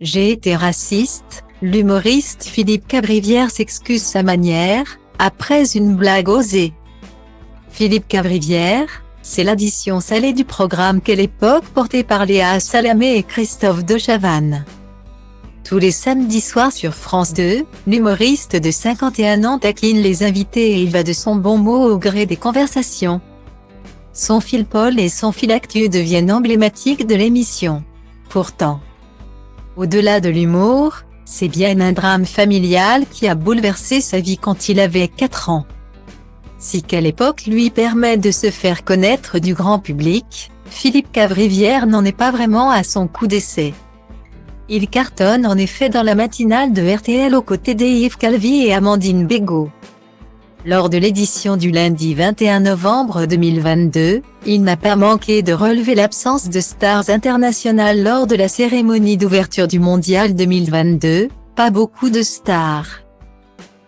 J'ai été raciste, l'humoriste Philippe Cavrivière s'excuse sa manière, après une blague osée. Philippe Cavrivière, c'est l'addition salée du programme Quelle époque porté par Léa Salamé et Christophe de Chavannes. Tous les samedis soirs sur France 2, l'humoriste de 51 ans taquine les invités et il va de son bon mot au gré des conversations. Son fil Paul et son fil actu deviennent emblématiques de l'émission. Pourtant, au-delà de l'humour, c'est bien un drame familial qui a bouleversé sa vie quand il avait 4 ans. Si Quelle époque lui permet de se faire connaître du grand public, Philippe Cavrivière n'en est pas vraiment à son coup d'essai. Il cartonne en effet dans la matinale de RTL aux côtés d'Yves Calvi et Amandine Bégaud. Lors de l'édition du lundi 21 novembre 2022, il n'a pas manqué de relever l'absence de stars internationales lors de la cérémonie d'ouverture du Mondial 2022, pas beaucoup de stars.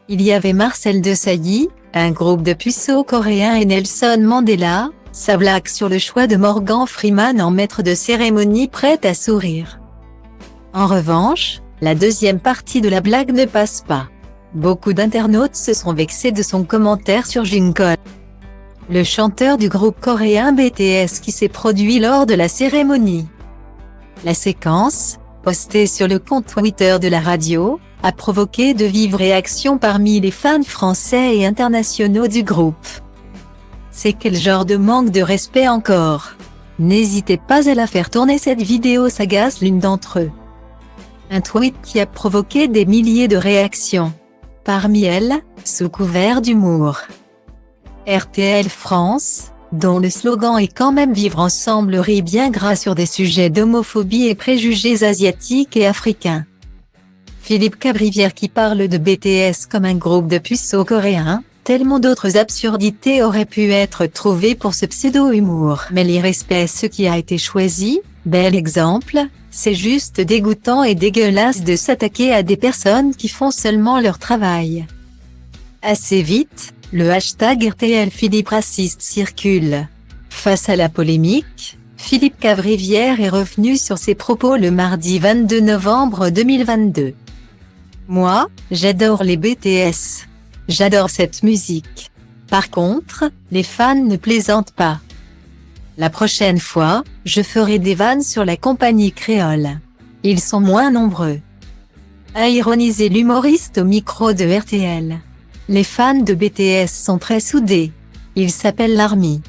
Il y avait Marcel Desailly, un groupe de puceaux coréens et Nelson Mandela, sa blague sur le choix de Morgan Freeman en maître de cérémonie prête à sourire. En revanche, la deuxième partie de la blague ne passe pas. Beaucoup d'internautes se sont vexés de son commentaire sur Jungkook, le chanteur du groupe coréen BTS qui s'est produit lors de la cérémonie. La séquence, postée sur le compte Twitter de la radio, a provoqué de vives réactions parmi les fans français et internationaux du groupe. C'est quel genre de manque de respect encore? N'hésitez pas à la faire tourner cette vidéo, s'agace l'une d'entre eux. Un tweet qui a provoqué des milliers de réactions. Parmi elles, sous couvert d'humour, RTL France, dont le slogan est quand même vivre ensemble, rit bien gras sur des sujets d'homophobie et préjugés asiatiques et africains. Philippe Cavrivière qui parle de BTS comme un groupe de puceaux coréens, tellement d'autres absurdités auraient pu être trouvées pour ce pseudo-humour. Mais l'irrespect est ce qui a été choisi, bel exemple. C'est juste dégoûtant et dégueulasse de s'attaquer à des personnes qui font seulement leur travail. Assez vite, le hashtag RTL Philippe Raciste circule. Face à la polémique, Philippe Cavrivière est revenu sur ses propos le mardi 22 novembre 2022. Moi, j'adore les BTS. J'adore cette musique. Par contre, les fans ne plaisantent pas. La prochaine fois, je ferai des vannes sur la compagnie créole. Ils sont moins nombreux. A ironisé l'humoriste au micro de RTL. Les fans de BTS sont très soudés. Ils s'appellent l'Army.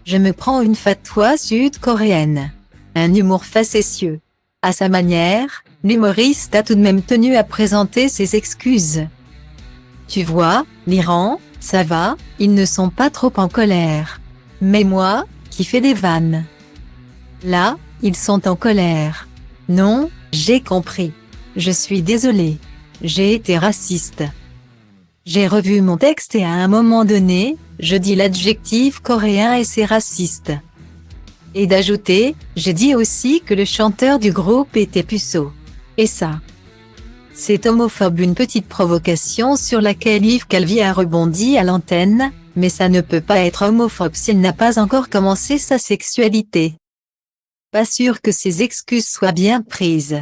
Je me prends une fatwa sud-coréenne. Un humour facétieux. À sa manière, l'humoriste a tout de même tenu à présenter ses excuses. Tu vois, l'Iran, ça va, ils ne sont pas trop en colère. Mais moi, qui fais des vannes. Là, ils sont en colère. Non, j'ai compris. Je suis désolé. J'ai été raciste. J'ai revu mon texte et à un moment donné, je dis l'adjectif coréen et c'est raciste. Et d'ajouter, j'ai dit aussi que le chanteur du groupe était puceau. Et ça, c'est homophobe. Une petite provocation sur laquelle Yves Calvi a rebondi à l'antenne. Mais ça ne peut pas être homophobe s'il n'a pas encore commencé sa sexualité. Pas sûr que ces excuses soient bien prises.